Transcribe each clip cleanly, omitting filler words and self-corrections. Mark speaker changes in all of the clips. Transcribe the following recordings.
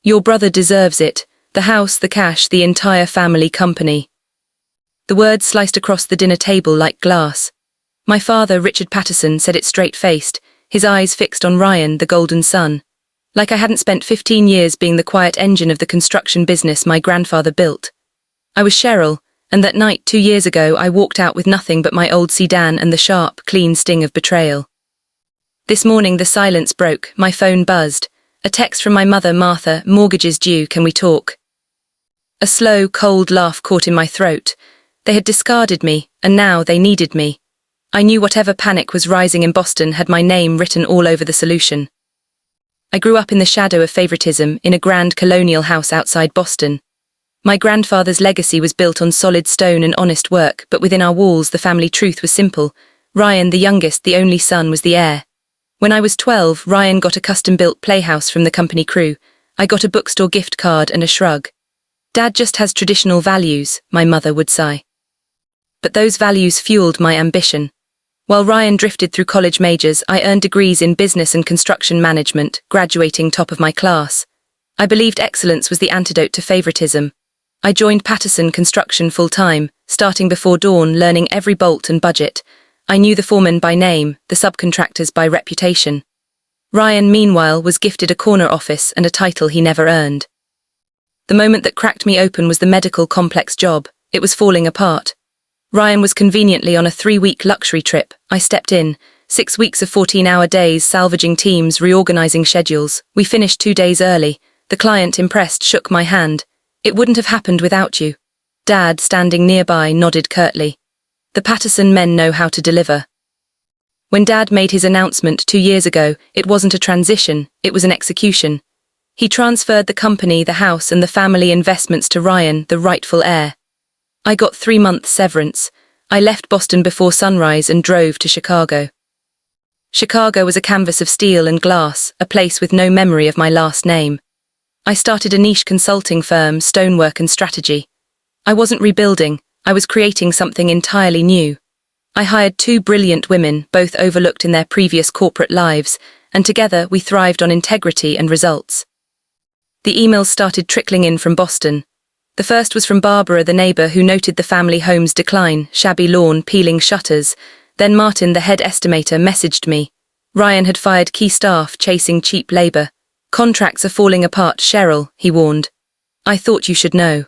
Speaker 1: Your brother deserves it. The house, the cash, the entire family company. The words sliced across the dinner table like glass. My father, Richard Patterson, said it straight-faced, his eyes fixed on Ryan, the golden son. Like I hadn't spent 15 years being the quiet engine of the construction business my grandfather built. I was Cheryl, and that night 2 years ago I walked out with nothing but my old sedan and the sharp, clean sting of betrayal. This morning the silence broke, my phone buzzed. A text from my mother, Martha, mortgage is due, can we talk? A slow, cold laugh caught in my throat. They had discarded me, and now they needed me. I knew whatever panic was rising in Boston had my name written all over the solution. I grew up in the shadow of favoritism in a grand colonial house outside Boston. My grandfather's legacy was built on solid stone and honest work, but within our walls the family truth was simple. Ryan, the youngest, the only son, was the heir. When I was 12, Ryan got a custom-built playhouse from the company crew. I got a bookstore gift card and a shrug. Dad just has traditional values, my mother would sigh. But those values fueled my ambition. While Ryan drifted through college majors, I earned degrees in business and construction management, graduating top of my class. I believed excellence was the antidote to favoritism. I joined Patterson Construction full-time, starting before dawn, learning every bolt and budget. I knew the foremen by name, the subcontractors by reputation. Ryan, meanwhile, was gifted a corner office and a title he never earned. The moment that cracked me open was the medical complex job. It was falling apart. Ryan was conveniently on a 3-week luxury trip. I stepped in. 6 weeks of 14-hour days, salvaging teams, reorganizing schedules. We finished 2 days early. The client, impressed, shook my hand. It wouldn't have happened without you. Dad, standing nearby, nodded curtly. The Patterson men know how to deliver. When Dad made his announcement 2 years ago, it wasn't a transition, it was an execution. He transferred the company, the house, and the family investments to Ryan, the rightful heir. I got 3-month severance. I left Boston before sunrise and drove to Chicago. Chicago was a canvas of steel and glass, a place with no memory of my last name. I started a niche consulting firm, stonework and strategy. I wasn't rebuilding, I was creating something entirely new. I hired 2 brilliant women, both overlooked in their previous corporate lives, and together we thrived on integrity and results. The emails started trickling in from Boston. The first was from Barbara, the neighbor, who noted the family home's decline, shabby lawn, peeling shutters. Then Martin, the head estimator, messaged me. Ryan had fired key staff, chasing cheap labor. Contracts are falling apart, Cheryl, he warned. I thought you should know.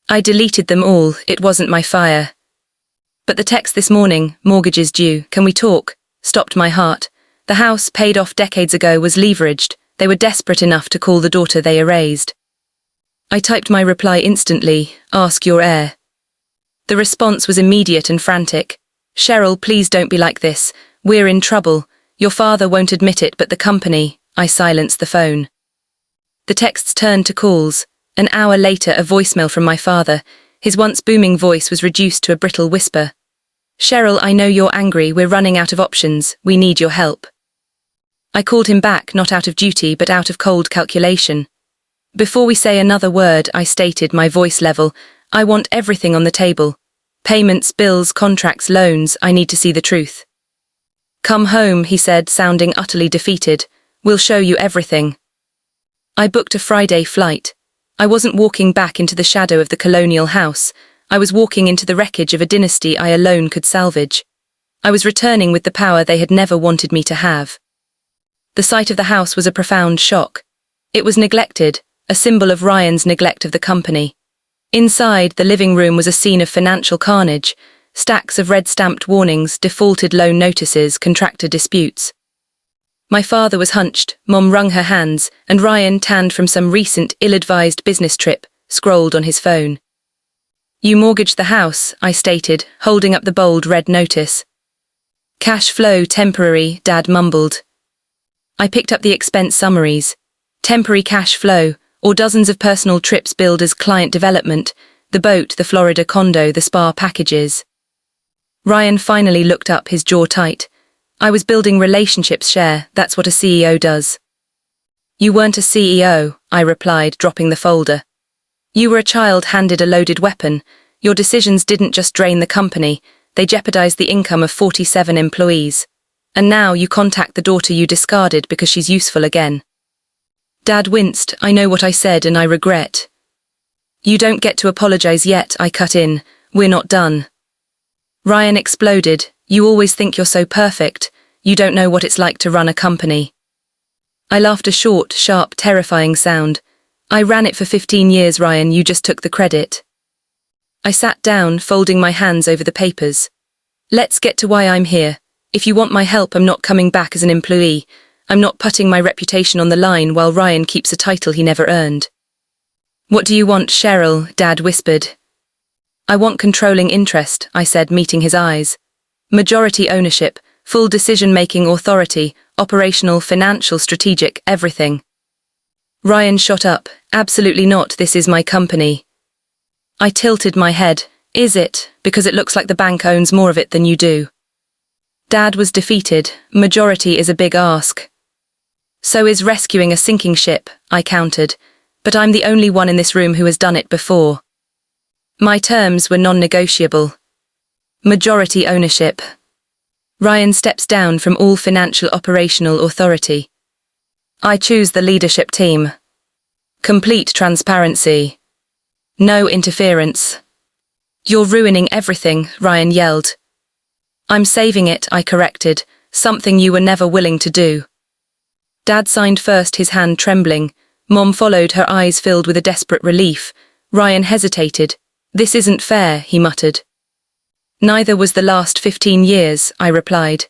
Speaker 1: I deleted them all, it wasn't my fire. But the text this morning, mortgage is due, can we talk, stopped my heart. The house, paid off decades ago, was leveraged. They were desperate enough to call the daughter they erased. I typed my reply instantly, ask your heir. The response was immediate and frantic. Cheryl, please don't be like this. We're in trouble. Your father won't admit it, but the company. I silenced the phone. The texts turned to calls. An hour later, a voicemail from my father. His once booming voice was reduced to a brittle whisper. Cheryl, I know you're angry. We're running out of options. We need your help. I called him back, not out of duty, but out of cold calculation. Before we say another word, I stated, my voice level, I want everything on the table. Payments, bills, contracts, loans, I need to see the truth. Come home, he said, sounding utterly defeated. We'll show you everything. I booked a Friday flight. I wasn't walking back into the shadow of the colonial house. I was walking into the wreckage of a dynasty I alone could salvage. I was returning with the power they had never wanted me to have. The sight of the house was a profound shock. It was neglected, a symbol of Ryan's neglect of the company. Inside, the living room was a scene of financial carnage, stacks of red-stamped warnings, defaulted loan notices, contractor disputes. My father was hunched, Mom wrung her hands, and Ryan, tanned from some recent, ill-advised business trip, scrolled on his phone. You mortgaged the house, I stated, holding up the bold red notice. Cash flow temporary, Dad mumbled. I picked up the expense summaries. Temporary cash flow, or dozens of personal trips billed as client development, the boat, the Florida condo, the spa packages. Ryan finally looked up, his jaw tight. I was building relationships, Cher, that's what a CEO does. You weren't a CEO, I replied, dropping the folder. You were a child handed a loaded weapon. Your decisions didn't just drain the company, they jeopardized the income of 47 employees. And now you contact the daughter you discarded because she's useful again. Dad winced. I know what I said and I regret. You don't get to apologize yet, I cut in. We're not done. Ryan exploded. You always think you're so perfect. You don't know what it's like to run a company. I laughed, a short, sharp, terrifying sound. I ran it for 15 years, Ryan, you just took the credit. I sat down, folding my hands over the papers. Let's get to why I'm here. If you want my help, I'm not coming back as an employee. I'm not putting my reputation on the line while Ryan keeps a title he never earned. What do you want, Cheryl? Dad whispered. I want controlling interest, I said, meeting his eyes. Majority ownership, full decision-making authority, operational, financial, strategic, everything. Ryan shot up. Absolutely not, this is my company. I tilted my head. Is it? Because it looks like the bank owns more of it than you do. Dad was defeated. Majority is a big ask. So is rescuing a sinking ship, I countered, but I'm the only one in this room who has done it before. My terms were non-negotiable. Majority ownership. Ryan steps down from all financial operational authority. I choose the leadership team. Complete transparency. No interference. You're ruining everything, Ryan yelled. I'm saving it, I corrected, something you were never willing to do. Dad signed first, his hand trembling. Mom followed, her eyes filled with a desperate relief. Ryan hesitated. This isn't fair, he muttered. Neither was the last 15 years, I replied.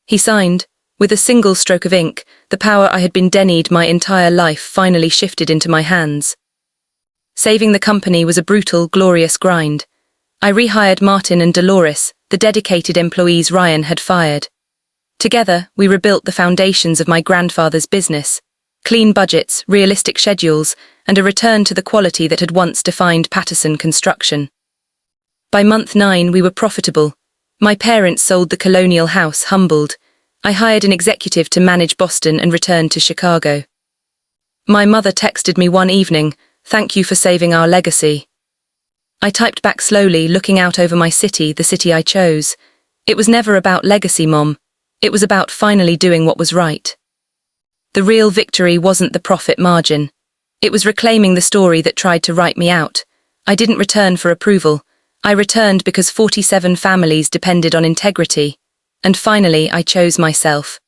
Speaker 1: He signed. With a single stroke of ink, the power I had been denied my entire life finally shifted into my hands. Saving the company was a brutal, glorious grind. I rehired Martin and Dolores, the dedicated employees Ryan had fired. Together, we rebuilt the foundations of my grandfather's business. Clean budgets, realistic schedules, and a return to the quality that had once defined Patterson Construction. By month 9, we were profitable. My parents sold the colonial house, humbled. I hired an executive to manage Boston and returned to Chicago. My mother texted me one evening, "Thank you for saving our legacy." I typed back slowly, looking out over my city, the city I chose. It was never about legacy, Mom. It was about finally doing what was right. The real victory wasn't the profit margin. It was reclaiming the story that tried to write me out. I didn't return for approval. I returned because 47 families depended on integrity. And finally, I chose myself.